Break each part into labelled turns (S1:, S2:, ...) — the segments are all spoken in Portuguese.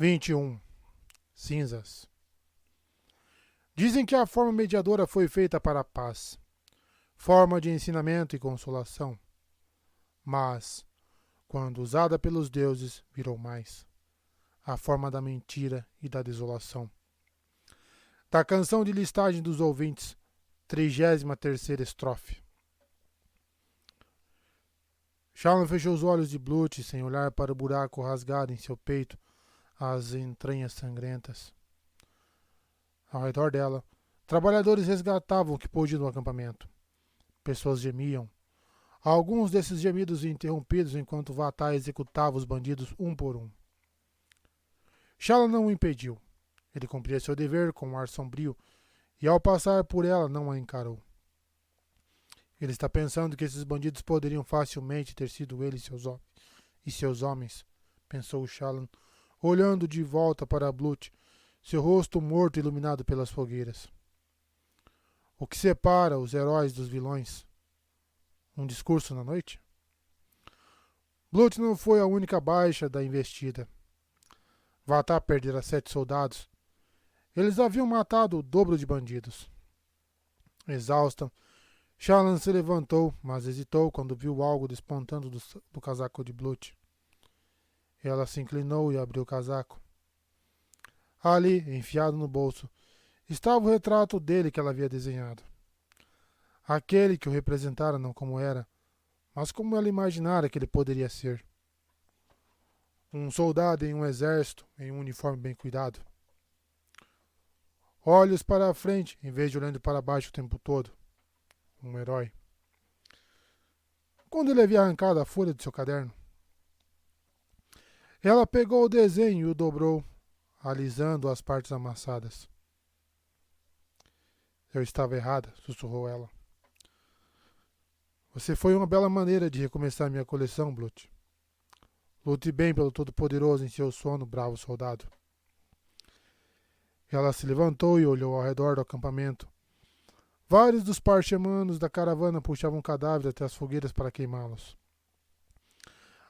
S1: 21. Cinzas. Dizem que a forma mediadora foi feita para a paz, forma de ensinamento e consolação, mas, quando usada pelos deuses, virou mais, a forma da mentira e da desolação. Da canção de listagem dos ouvintes, 33ª estrofe. Shallan fechou os olhos de Blut sem olhar para o buraco rasgado em seu peito, as entranhas sangrentas. Ao redor dela, trabalhadores resgatavam o que pôde no acampamento. Pessoas gemiam. Alguns desses gemidos interrompidos enquanto Vatar executava os bandidos um por um. Shallan não o impediu. Ele cumpria seu dever com um ar sombrio e, ao passar por ela, não a encarou. Ele está pensando que esses bandidos poderiam facilmente ter sido ele e seus homens, pensou Shallan, olhando de volta para Blut, seu rosto morto iluminado pelas fogueiras. O que separa os heróis dos vilões? Um discurso na noite? Blut não foi a única baixa da investida. Vatar perdera 7 soldados. Eles haviam matado o dobro de bandidos. Exausta, Shallan se levantou, mas hesitou quando viu algo despontando do casaco de Blut. Ela se inclinou e abriu o casaco. Ali, enfiado no bolso, estava o retrato dele que ela havia desenhado. Aquele que o representara não como era, mas como ela imaginara que ele poderia ser. Um soldado em um exército, em um uniforme bem cuidado. Olhos para a frente, em vez de olhando para baixo o tempo todo. Um herói. Quando ele havia arrancado a folha de seu caderno, ela pegou o desenho e o dobrou, alisando as partes amassadas. Eu estava errada, sussurrou ela. Você foi uma bela maneira de recomeçar minha coleção, Blut. Lute bem pelo Todo-Poderoso em seu sono, bravo soldado. Ela se levantou e olhou ao redor do acampamento. Vários dos parchemanos da caravana puxavam cadáveres até as fogueiras para queimá-los.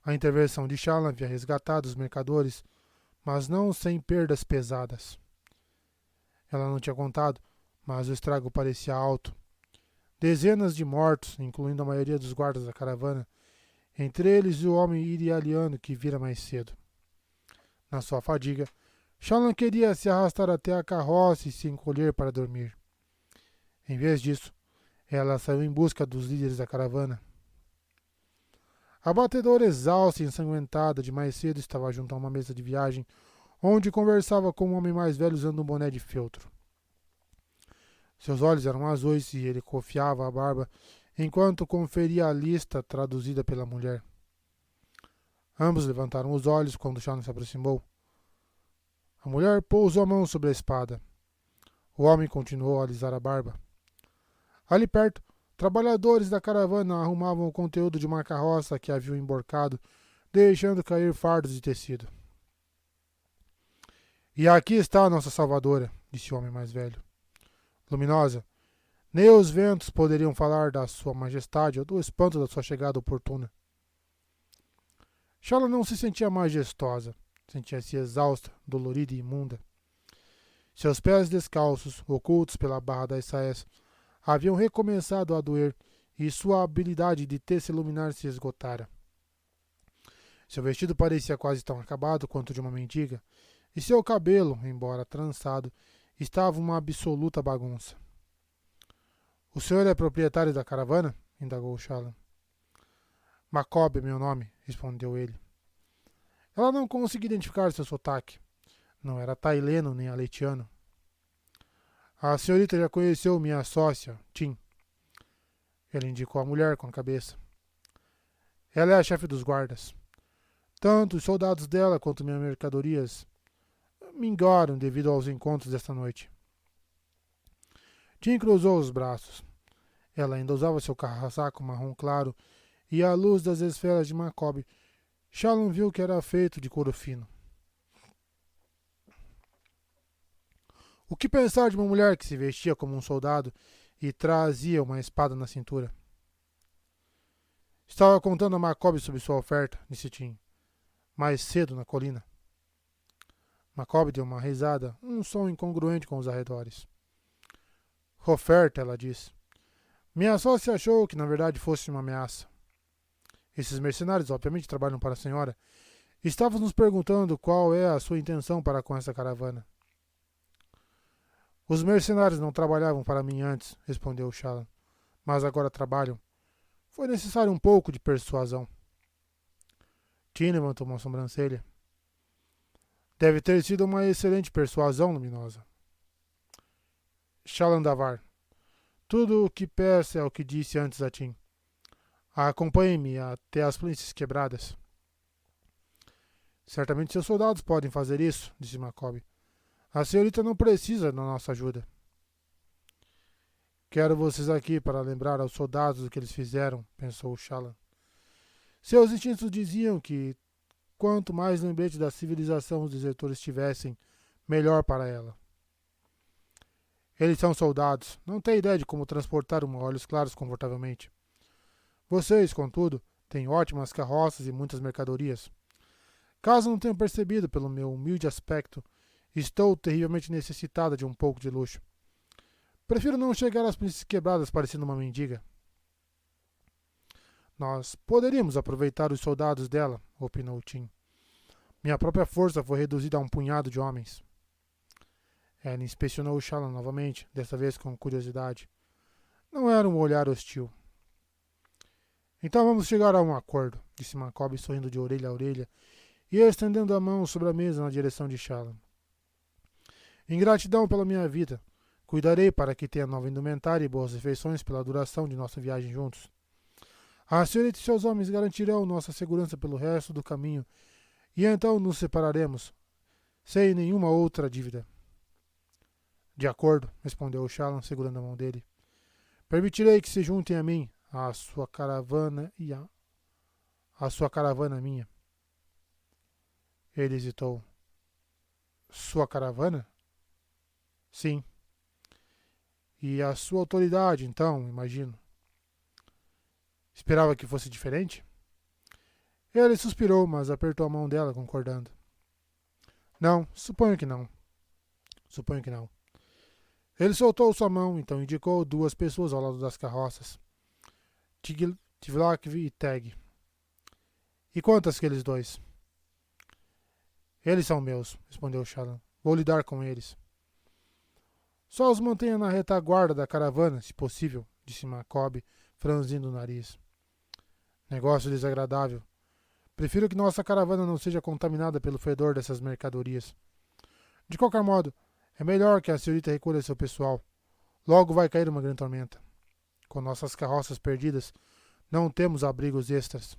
S1: A intervenção de Shallan havia resgatado os mercadores, mas não sem perdas pesadas. Ela não tinha contado, mas o estrago parecia alto. Dezenas de mortos, incluindo a maioria dos guardas da caravana, entre eles o homem irialiano que vira mais cedo. Na sua fadiga, Shallan queria se arrastar até a carroça e se encolher para dormir. Em vez disso, ela saiu em busca dos líderes da caravana. A batedora exausta e ensanguentada de mais cedo estava junto a uma mesa de viagem, onde conversava com um homem mais velho usando um boné de feltro. Seus olhos eram azuis e ele cofiava a barba enquanto conferia a lista traduzida pela mulher. Ambos levantaram os olhos quando Shallan se aproximou. A mulher pousou a mão sobre a espada. O homem continuou a alisar a barba. Ali perto, trabalhadores da caravana arrumavam o conteúdo de uma carroça que haviam emborcado, deixando cair fardos de tecido. E aqui está a nossa salvadora, disse o homem mais velho. Luminosa, nem os ventos poderiam falar da sua majestade ou do espanto da sua chegada oportuna. Shallan não se sentia majestosa, sentia-se exausta, dolorida e imunda. Seus pés descalços, ocultos pela barra das saias, haviam recomeçado a doer e sua habilidade de iluminar se esgotara. Seu vestido parecia quase tão acabado quanto de uma mendiga, e seu cabelo, embora trançado, estava uma absoluta bagunça. O senhor é proprietário da caravana? Indagou Shallan. Macob é meu nome, respondeu ele. Ela não conseguia identificar seu sotaque. Não era taileno nem aletiano. A senhorita já conheceu minha sócia, Tim. Ele indicou a mulher com a cabeça. Ela é a chefe dos guardas. Tanto os soldados dela quanto minhas mercadorias minguaram devido aos encontros desta noite. Tim cruzou os braços. Ela ainda usava seu casaco marrom claro e à luz das esferas de Macob, Shallan viu que era feito de couro fino. O que pensar de uma mulher que se vestia como um soldado e trazia uma espada na cintura? Estava contando a Macob sobre sua oferta, disse Tim, mais cedo na colina. Macob deu uma risada, um som incongruente com os arredores. Oferta, ela disse. Minha sócia achou que na verdade fosse uma ameaça. Esses mercenários, obviamente, trabalham para a senhora. Estavam nos perguntando qual é a sua intenção para com essa caravana. Os mercenários não trabalhavam para mim antes, respondeu Shallan, mas agora trabalham. Foi necessário um pouco de persuasão. Tin levantou uma sobrancelha. Deve ter sido uma excelente persuasão, Luminosa. Shallan Davar. Tudo o que peço é o que disse antes a Tin. Acompanhe-me até as planícies quebradas. Certamente seus soldados podem fazer isso, disse Macob. A senhorita não precisa da nossa ajuda. Quero vocês aqui para lembrar aos soldados o que eles fizeram, pensou Shallan. Seus instintos diziam que quanto mais lembrete da civilização os desertores tivessem, melhor para ela. Eles são soldados, não têm ideia de como transportar uma olhos claros confortavelmente. Vocês, contudo, têm ótimas carroças e muitas mercadorias. Caso não tenham percebido pelo meu humilde aspecto, estou terrivelmente necessitada de um pouco de luxo. Prefiro não chegar às planícies quebradas parecendo uma mendiga. Nós poderíamos aproveitar os soldados dela, opinou Tin. Minha própria força foi reduzida a um punhado de homens. Ela inspecionou Shallan novamente, desta vez com curiosidade. Não era um olhar hostil. Então vamos chegar a um acordo, disse Macob sorrindo de orelha a orelha e estendendo a mão sobre a mesa na direção de Shallan. Em gratidão pela minha vida, cuidarei para que tenha nova indumentária e boas refeições pela duração de nossa viagem juntos. A senhorita e seus homens garantirão nossa segurança pelo resto do caminho, e então nos separaremos, sem nenhuma outra dívida. De acordo, respondeu Shallan, segurando a mão dele. Permitirei que se juntem a mim, a sua caravana e a sua caravana minha. Ele hesitou. Sua caravana? Sim. E a sua autoridade, então, imagino. Esperava que fosse diferente? Ele suspirou, mas apertou a mão dela, concordando. Não, suponho que não. Suponho que não. Ele soltou sua mão, então indicou duas pessoas ao lado das carroças. Tivlak e Teg. E quantas aqueles dois? Eles são meus, respondeu Shallan. Vou lidar com eles. Só os mantenha na retaguarda da caravana, se possível, disse Macob, franzindo o nariz. Negócio desagradável. Prefiro que nossa caravana não seja contaminada pelo fedor dessas mercadorias. De qualquer modo, é melhor que a senhorita recolha seu pessoal. Logo vai cair uma grande tormenta. Com nossas carroças perdidas, não temos abrigos extras.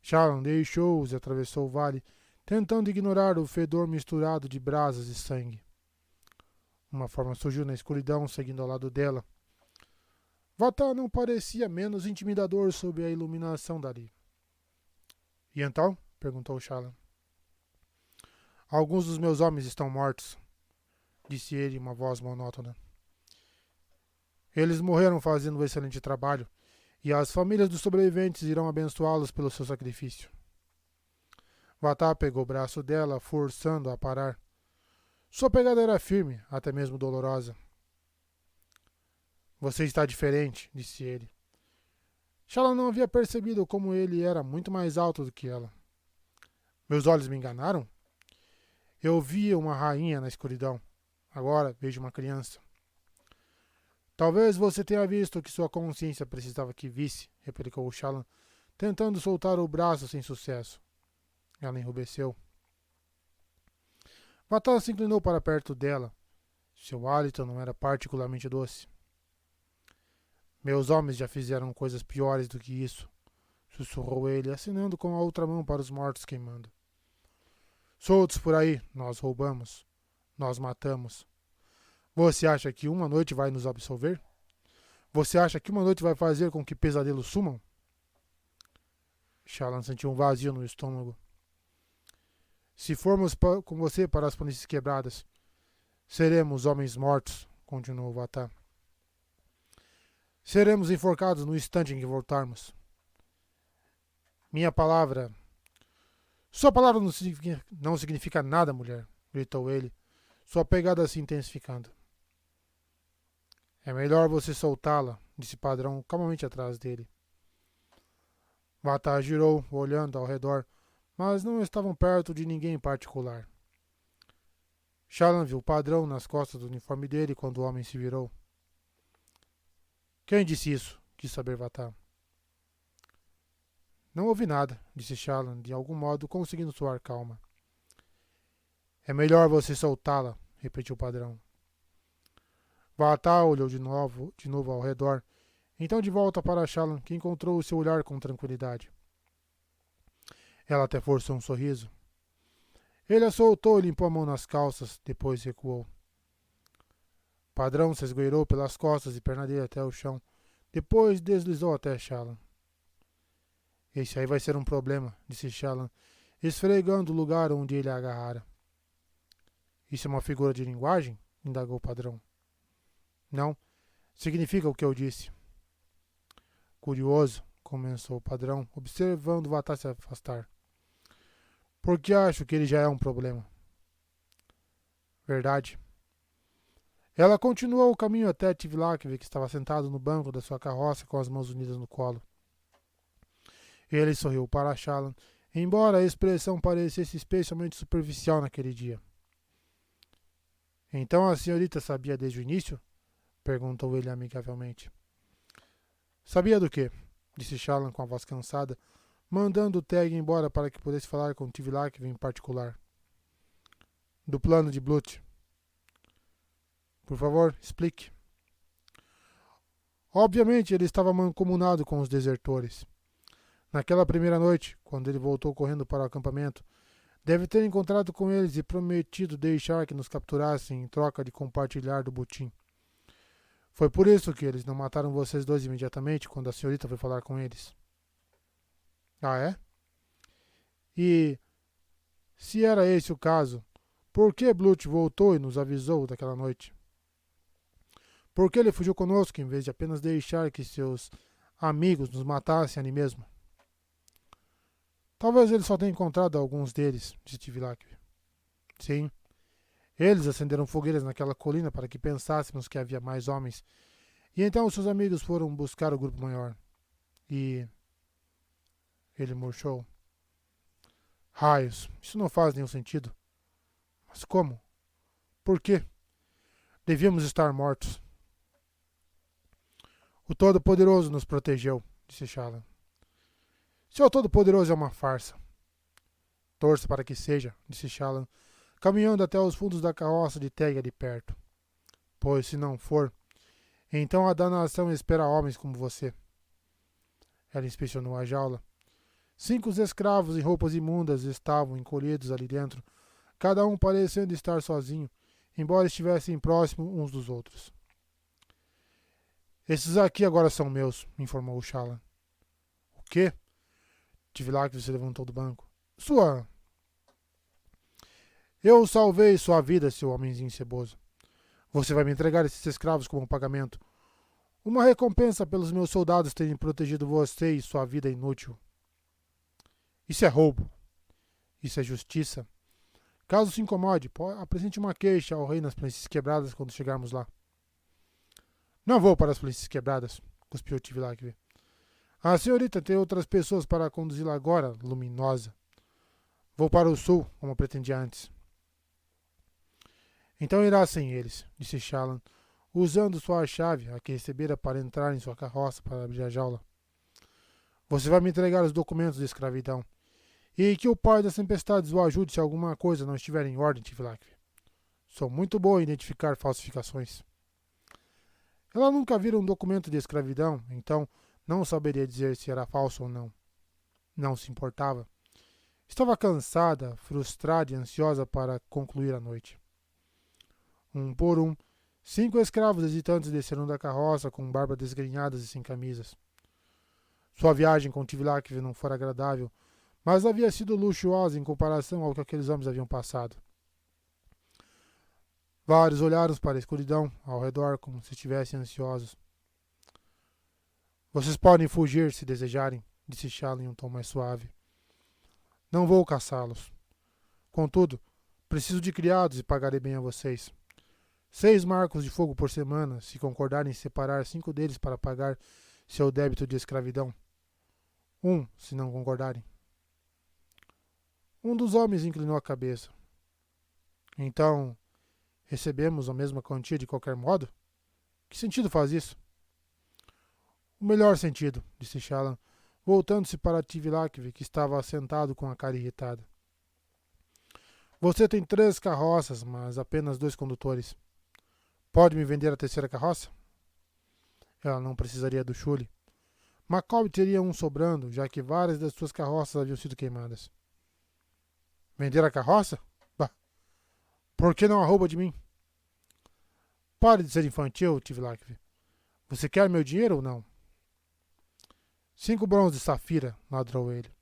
S1: Shallan deixou-os e atravessou o vale, tentando ignorar o fedor misturado de brasas e sangue. Uma forma surgiu na escuridão, seguindo ao lado dela. Vatar não parecia menos intimidador sob a iluminação dali. E então? Perguntou Shallan. Alguns dos meus homens estão mortos, disse ele em uma voz monótona. Eles morreram fazendo um excelente trabalho, e as famílias dos sobreviventes irão abençoá-los pelo seu sacrifício. Vatar pegou o braço dela, forçando-a a parar. Sua pegada era firme, até mesmo dolorosa. Você está diferente, disse ele. Shallan não havia percebido como ele era muito mais alto do que ela. Meus olhos me enganaram? Eu via uma rainha na escuridão. Agora vejo uma criança. Talvez você tenha visto o que sua consciência precisava que visse, replicou Shallan, tentando soltar o braço sem sucesso. Ela enrubesceu. Vatar se inclinou para perto dela. Seu hálito não era particularmente doce. Meus homens já fizeram coisas piores do que isso, sussurrou ele, assinando com a outra mão para os mortos queimando. Soltos por aí, nós roubamos, nós matamos. Você acha que uma noite vai nos absolver? Você acha que uma noite vai fazer com que pesadelos sumam? Shallan sentiu um vazio no estômago. Se formos com você para as planícies quebradas, seremos homens mortos, continuou Vatar. Seremos enforcados no instante em que voltarmos. Minha palavra, Sua palavra não significa nada, mulher, gritou ele, sua pegada se intensificando. É melhor você soltá-la, disse Padrão calmamente atrás dele. Vata girou, olhando ao redor, mas não estavam perto de ninguém em particular. Shallan viu o Padrão nas costas do uniforme dele quando o homem se virou. Quem disse isso? Quis saber Vata. Não ouvi nada, disse Shallan, de algum modo conseguindo soar calma. É melhor você soltá-la, repetiu o Padrão. Vata olhou de novo ao redor, então de volta para Shallan, que encontrou o seu olhar com tranquilidade. Ela até forçou um sorriso. Ele a soltou e limpou a mão nas calças, depois recuou. Padrão se esgueirou pelas costas e perna dele até o chão, depois deslizou até Shallan. Esse aí vai ser um problema, disse Shallan, esfregando o lugar onde ele a agarrara. Isso é uma figura de linguagem? Indagou o Padrão. Não, significa o que eu disse. Curioso, começou o Padrão, observando Vata se afastar. Porque acho que ele já é um problema. Verdade. Ela continuou o caminho até Tivlak, que estava sentado no banco da sua carroça com as mãos unidas no colo. Ele sorriu para Shallan, embora a expressão parecesse especialmente superficial naquele dia. Então a senhorita sabia desde o início? Perguntou ele amigavelmente. Sabia do quê? Disse Shallan com a voz cansada, mandando o Teg embora para que pudesse falar com Tivlak em particular. Do plano de Blut. Por favor, explique. Obviamente ele estava mancomunado com os desertores. Naquela primeira noite, quando ele voltou correndo para o acampamento, deve ter encontrado com eles e prometido deixar que nos capturassem em troca de compartilhar do butim. Foi por isso que eles não mataram vocês dois imediatamente quando a senhorita foi falar com eles. Ah, é? E, se era esse o caso, por que Blut voltou e nos avisou daquela noite? Por que ele fugiu conosco em vez de apenas deixar que seus amigos nos matassem ali mesmo? Talvez ele só tenha encontrado alguns deles, disse Tivlak. Sim. Eles acenderam fogueiras naquela colina para que pensássemos que havia mais homens. E então os seus amigos foram buscar o grupo maior. E... Ele murchou. Raios, isso não faz nenhum sentido. Mas como? Por quê? Devíamos estar mortos. O Todo-Poderoso nos protegeu, disse Shallan. Seu Todo-Poderoso é uma farsa. Torça para que seja, disse Shallan, caminhando até os fundos da carroça de Teg ali perto. Pois se não for, então a danação espera homens como você. Ela inspecionou a jaula. 5 escravos em roupas imundas estavam encolhidos ali dentro, cada um parecendo estar sozinho, embora estivessem próximos uns dos outros. Esses aqui agora são meus, informou Shallan. O quê? Tivlak se levantou do banco. Sua... Eu salvei sua vida, seu homenzinho ceboso. Você vai me entregar esses escravos como pagamento. Uma recompensa pelos meus soldados terem protegido você e sua vida inútil. Isso é roubo. Isso é justiça. Caso se incomode, apresente uma queixa ao rei nas planícies quebradas quando chegarmos lá. Não vou para as planícies quebradas, cuspiu Tivlak. A senhorita tem outras pessoas para conduzi-la agora, luminosa. Vou para o sul, como pretendia antes. Então irá sem eles, disse Shallan, usando sua chave, a que recebera para entrar em sua carroça para abrir a jaula. Você vai me entregar os documentos de escravidão. E que o pai das tempestades o ajude se alguma coisa não estiver em ordem, Tivlak. Sou muito boa em identificar falsificações. Ela nunca vira um documento de escravidão, então não saberia dizer se era falso ou não. Não se importava. Estava cansada, frustrada e ansiosa para concluir a noite. Um por um, 5 escravos hesitantes desceram da carroça com barbas desgrenhadas e sem camisas. Sua viagem com Tivlak não fora agradável, mas havia sido luxuosa em comparação ao que aqueles homens haviam passado. Vários olharam para a escuridão ao redor como se estivessem ansiosos. Vocês podem fugir se desejarem, disse Shallan em um tom mais suave. Não vou caçá-los. Contudo, preciso de criados e pagarei bem a vocês. 6 marcos de fogo por semana, se concordarem em separar 5 deles para pagar seu débito de escravidão. 1, se não concordarem. Um dos homens inclinou a cabeça. Então, recebemos a mesma quantia de qualquer modo? Que sentido faz isso? O melhor sentido, disse Shallan, voltando-se para Tivlakv, que estava sentado com a cara irritada. Você tem 3 carroças, mas apenas 2 condutores. Pode me vender a terceira carroça? Ela não precisaria do chule. Macob teria um sobrando, já que várias das suas carroças haviam sido queimadas. Vender a carroça? Bah, por que não a rouba de mim? Pare de ser infantil, Tivlakv. Você quer meu dinheiro ou não? 5 bronzes de safira, ladrou ele.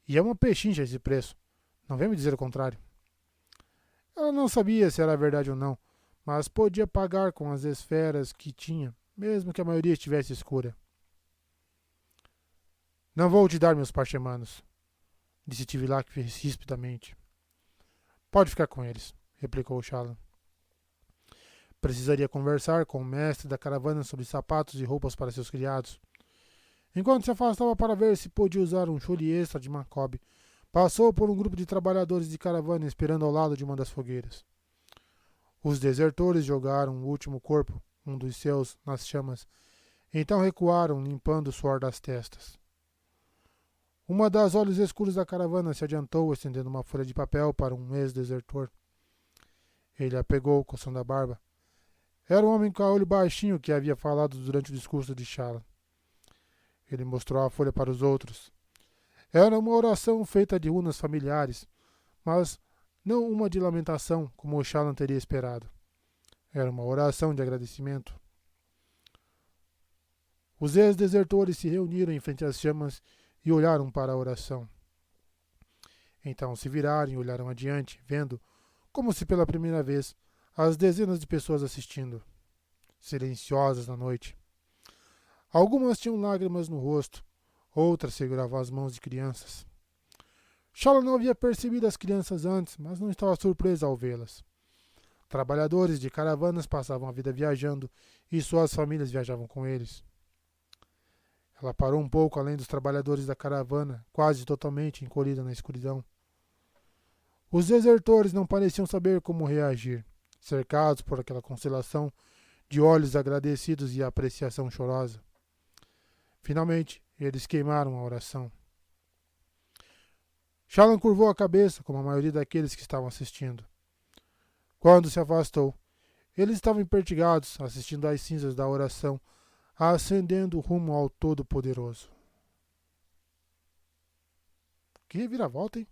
S1: E é uma pechincha esse preço. Não vem me dizer o contrário. Ela não sabia se era verdade ou não, mas podia pagar com as esferas que tinha, mesmo que a maioria estivesse escura. Não vou te dar meus parchemanos, disse Tivlakv rispidamente. Pode ficar com eles, replicou Shallan. Precisaria conversar com o mestre da caravana sobre sapatos e roupas para seus criados. Enquanto se afastava para ver se podia usar um chule extra de Macob, passou por um grupo de trabalhadores de caravana esperando ao lado de uma das fogueiras. Os desertores jogaram o último corpo, um dos seus, nas chamas, então recuaram, limpando o suor das testas. Uma das olhos escuros da caravana se adiantou, estendendo uma folha de papel para um ex-desertor. Ele a pegou, coçando a barba. Era um homem com olho baixinho que havia falado durante o discurso de Shallan. Ele mostrou a folha para os outros. Era uma oração feita de runas familiares, mas não uma de lamentação, como o Shallan teria esperado. Era uma oração de agradecimento. Os ex-desertores se reuniram em frente às chamas e olharam para a oração. Então se viraram e olharam adiante, vendo, como se pela primeira vez, as dezenas de pessoas assistindo, silenciosas na noite. Algumas tinham lágrimas no rosto, outras seguravam as mãos de crianças. Shallan não havia percebido as crianças antes, mas não estava surpresa ao vê-las. Trabalhadores de caravanas passavam a vida viajando e suas famílias viajavam com eles. Ela parou um pouco além dos trabalhadores da caravana, quase totalmente encolhida na escuridão. Os desertores não pareciam saber como reagir, cercados por aquela constelação de olhos agradecidos e apreciação chorosa. Finalmente, eles queimaram a oração. Shallan curvou a cabeça, como a maioria daqueles que estavam assistindo. Quando se afastou, eles estavam empertigados, assistindo às cinzas da oração, ascendendo rumo ao Todo-Poderoso. Que reviravolta, hein?